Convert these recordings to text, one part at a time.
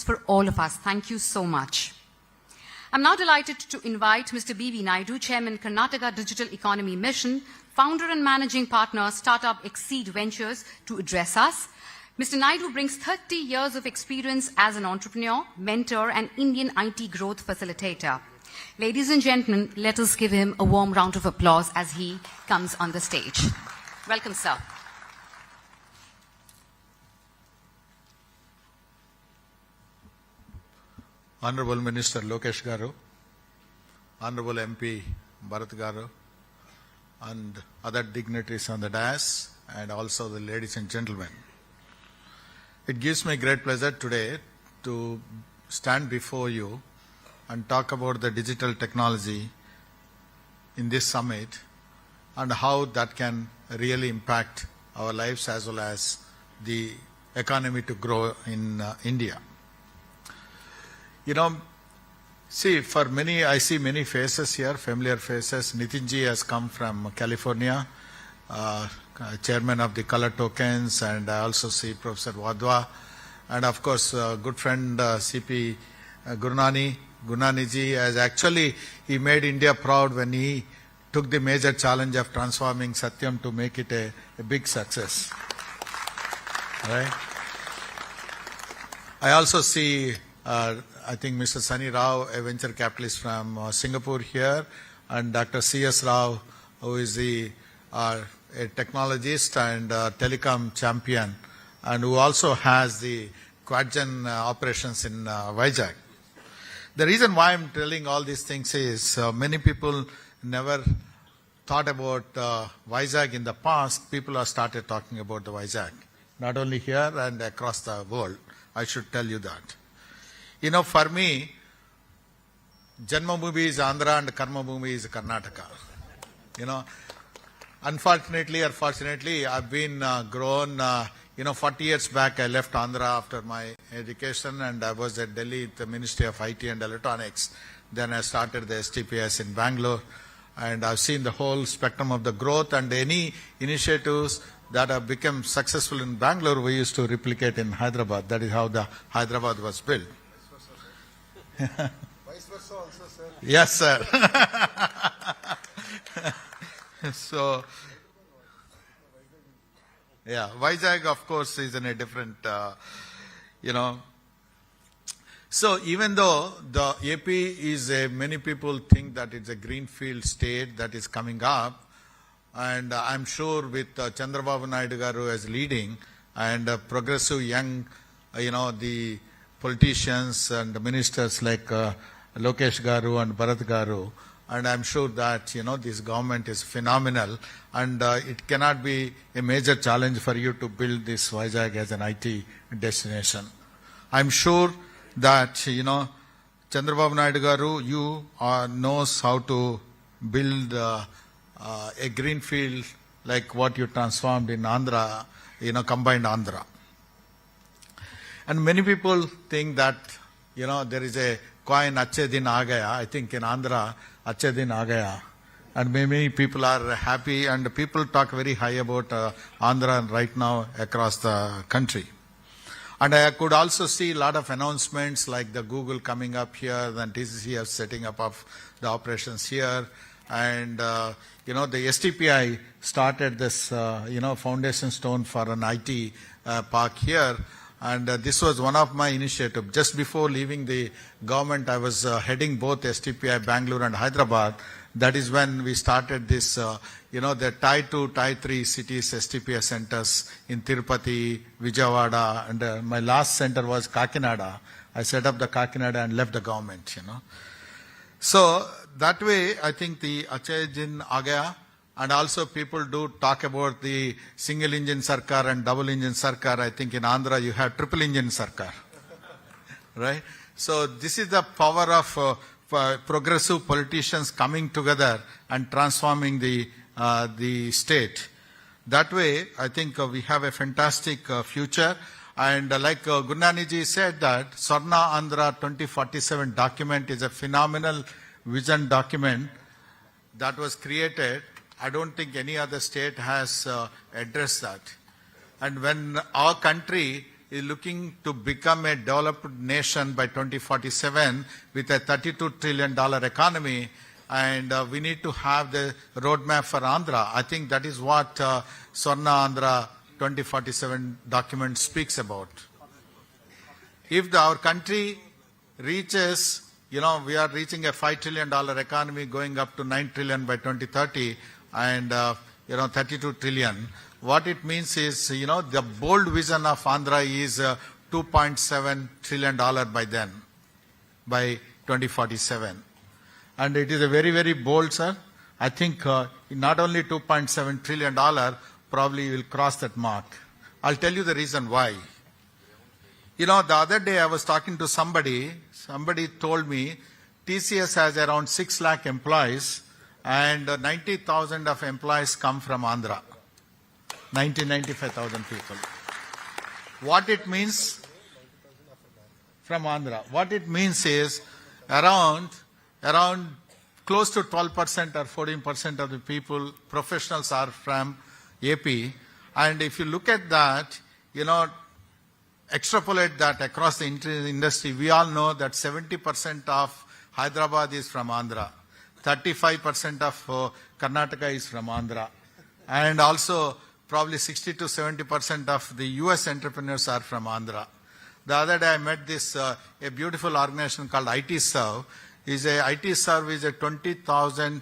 for all of us. Thank you so much. I'm now delighted to invite Mr. B.V. Naidu, Chairman, Karnataka Digital Economy Mission, founder and managing partner, Startup Exceed Ventures, to address us. Mr. Naidu brings 30 years of experience as an entrepreneur, mentor, and Indian IT growth facilitator. Ladies and gentlemen, let us give him a warm round of applause as he comes on the stage. Welcome, sir. Honorable Minister Lokesh Garu, Honorable MP Bharat Garu, and other dignitaries on the dais, and also the ladies and gentlemen. It gives me great pleasure today to stand before you and talk about the digital technology in this summit and how that can really impact our lives as well as the economy to grow in India. You know, see, for many, I see many faces here, familiar faces. Nitinji has come from California, chairman of the Color Tokens, and I also see Professor Wadhwa, and of course, good friend CP Gurnaniji, as actually he made India proud when he took the major challenge of transforming Satyam to make it a big success. Right? I also see I think Mr. Sunny Rao, a venture capitalist from Singapore here, and Dr. C.S. Rao, who is a technologist and telecom champion, and who also has the Quadgen operations in Vizag. The reason why I'm telling all these things is many people never thought about Vizag in the past. People have started talking about the Vizag, not only here and across the world. I should tell you that. You know, for me, Janmabhoomi is Andhra and Karmabhoomi is Karnataka. You know, unfortunately or fortunately, I've been grown, 40 years back I left Andhra after my education, and I was at Delhi at the Ministry of IT and Electronics. Then I started the STPS in Bangalore, and I've seen the whole spectrum of the growth, and any initiatives that have become successful in Bangalore, we used to replicate in Hyderabad. That is how the Hyderabad was built. Vice versa also, sir. Yes, sir. So, yeah, Vizag, of course, is in a different, So, even though the AP is many people think that it's a greenfield state that is coming up, and I'm sure with Chandrababu Naidu Garu as leading, and progressive young, the politicians and ministers like Lokesh Garu and Bharat Garu, and I'm sure that, this government is phenomenal, and it cannot be a major challenge for you to build this Vizag as an IT destination. I'm sure that, Chandrababu Naidu Garu, you knows how to build a greenfield like what you transformed in Andhra, combined Andhra. And many people think that, there is a coin, Achhe Din Aa Gaya. I think in Andhra, Achhe Din Aa Gaya. And many people are happy, and people talk very high about Andhra right now across the country. And I could also see a lot of announcements like the Google coming up here, then TCCF setting up of the operations here. And, the STPI started this, foundation stone for an IT park here. And this was one of my initiatives. Just before leaving the government, I was heading both STPI, Bangalore and Hyderabad. That is when we started this, the Tier 2, Tier 3 cities STPI centers in Tirupati, Vijayawada, and my last center was Kakinada. I set up the Kakinada and left the government, So that way, I think the Achhe Din Aa Gaya. And also people do talk about the single engine sarkar and double engine sarkar. I think in Andhra you have triple engine sarkar. Right? So this is the power of progressive politicians coming together and transforming the state. That way, I think we have a fantastic future. And like Gurnaniji said that Swarna Andhra 2047 document is a phenomenal vision document that was created. I don't think any other state has addressed that. And when our country is looking to become a developed nation by 2047 with a $32 trillion economy, and we need to have the roadmap for Andhra. I think that is what Swarna Andhra 2047 document speaks about. If our country reaches, we are reaching a $5 trillion economy going up to $9 trillion by 2030 and, $32 trillion. What it means is, the bold vision of Andhra is $2.7 trillion by then, by 2047. And it is a very, very bold, sir. I think not only $2.7 trillion, probably will cross that mark. I'll tell you the reason why. The other day I was talking to somebody told me TCS has around 6 lakh employees and 90,000 of employees come from Andhra. 95,000 people. What it means from Andhra? What it means is around close to 12% or 14% of the people, professionals are from AP. And if you look at that, extrapolate that across the industry, we all know that 70% of Hyderabad is from Andhra. 35% of Karnataka is from Andhra. And also probably 60 to 70% of the US entrepreneurs are from Andhra. The other day I met this a beautiful organization called IT Serve. IT Serve is a 20,000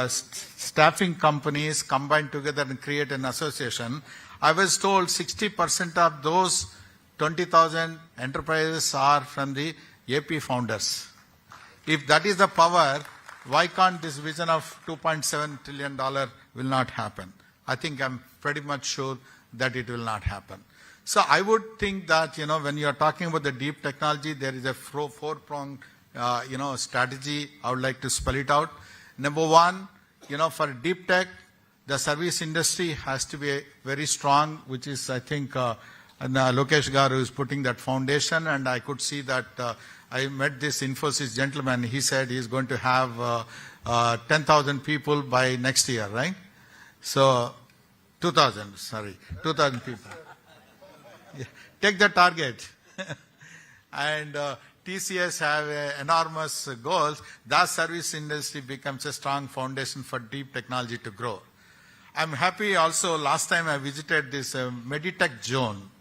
staffing companies combined together and create an association. I was told 60% of those 20,000 enterprises are from the AP founders. If that is the power, why can't this vision of $2.7 trillion will not happen? I think I'm pretty much sure that it will not happen. So I would think that, when you are talking about the deep technology, there is a four-pronged, strategy. I would like to spell it out. Number one, for deep tech, the service industry has to be very strong, which is, I think, Lokesh Garu is putting that foundation, and I could see that I met this Infosys gentleman. He said he's going to have 10,000 people by next year, right? So, 2,000 people. Yeah. Take the target. And TCS have enormous goals. That service industry becomes a strong foundation for deep technology to grow. I'm happy also, last time I visited this Meditech zone.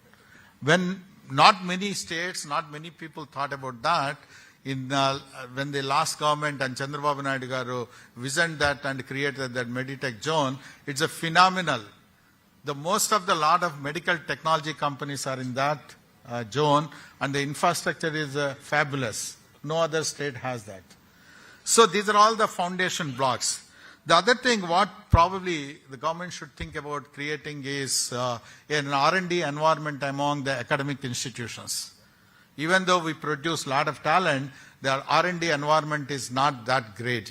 When not many states, not many people thought about that, when the last government and Chandrababu Naidu garu visioned that and created that Meditech zone, it's a phenomenal. Most of the lot of medical technology companies are in that zone, and the infrastructure is fabulous. No other state has that. So these are all the foundation blocks. The other thing what probably the government should think about creating is an R&D environment among the academic institutions. Even though we produce a lot of talent, the R&D environment is not that great,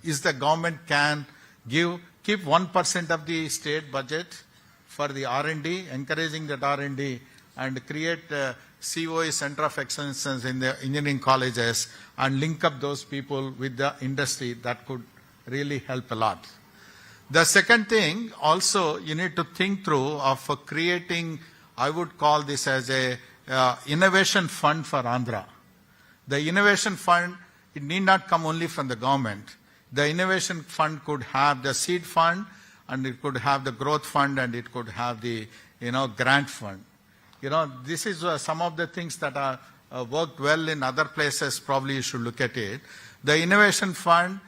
Is the government can keep 1% of the state budget for the R&D, encouraging that R&D, and create COE, Center of Excellence in the engineering colleges, and link up those people with the industry. That could really help a lot. The second thing also you need to think through of creating, I would call this as a innovation fund for Andhra. The innovation fund, it need not come only from the government. The innovation fund could have the seed fund, and it could have the growth fund, and it could have the grant fund. This is some of the things that are worked well in other places. Probably you should look at it. The innovation fund,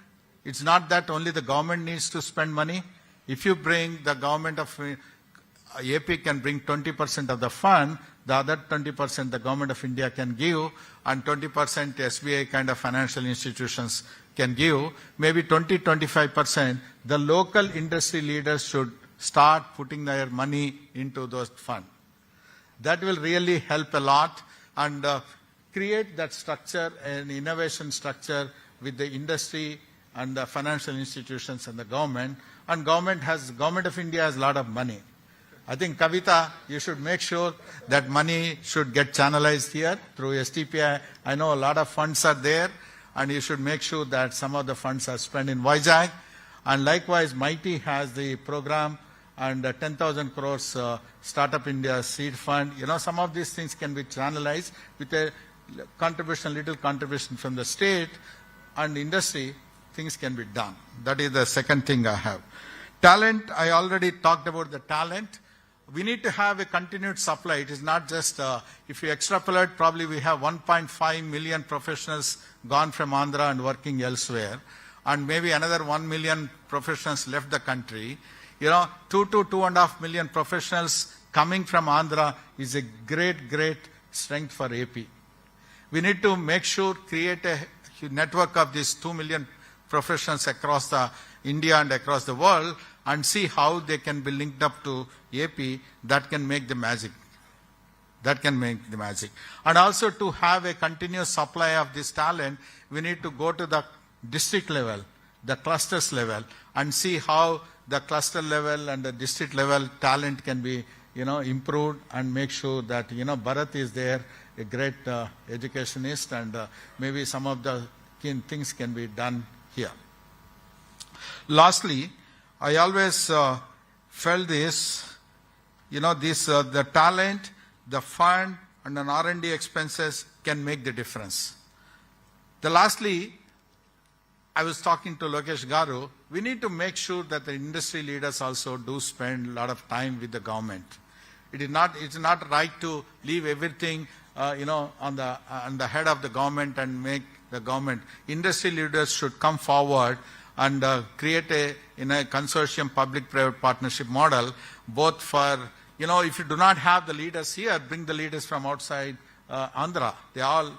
it's not that only the government needs to spend money. If you bring the government of AP can bring 20% of the fund, the other 20% the government of India can give, and 20% SBI kind of financial institutions can give. Maybe 20-25%, the local industry leaders should start putting their money into those funds. That will really help a lot, and create that structure, an innovation structure with the industry and the financial institutions and the government. And government of India has a lot of money. I think, Kavita, you should make sure that money should get channelized here through STPI. I know a lot of funds are there, and you should make sure that some of the funds are spent in Vizag. And likewise, MITI has the program and 10,000 crores Startup India seed fund. Some of these things can be channelized with a little contribution from the state and industry. Things can be done. That is the second thing I have. Talent, I already talked about the talent. We need to have a continued supply. It is not just, if you extrapolate, probably we have 1.5 million professionals gone from Andhra and working elsewhere, and maybe another 1 million professionals left the country. 2 to 2.5 million professionals coming from Andhra is a great, great strength for AP. We need to make sure, create a network of these 2 million professionals across India and across the world, and see how they can be linked up to AP. That can make the magic. And also, to have a continuous supply of this talent, we need to go to the district level, the clusters level, and see how the cluster level and the district level talent can be, improved, and make sure that, Bharat is there, a great educationist, and maybe some of the things can be done here. Lastly, I always felt this, the talent, the fund, and an R&D expenses can make the difference. Lastly, I was talking to Lokesh Garu, we need to make sure that the industry leaders also do spend a lot of time with the government. It's not right to leave everything, on the head of the government and make the government. Industry leaders should come forward and create a consortium public-private partnership model, both for, if you do not have the leaders here, bring the leaders from outside Andhra. They all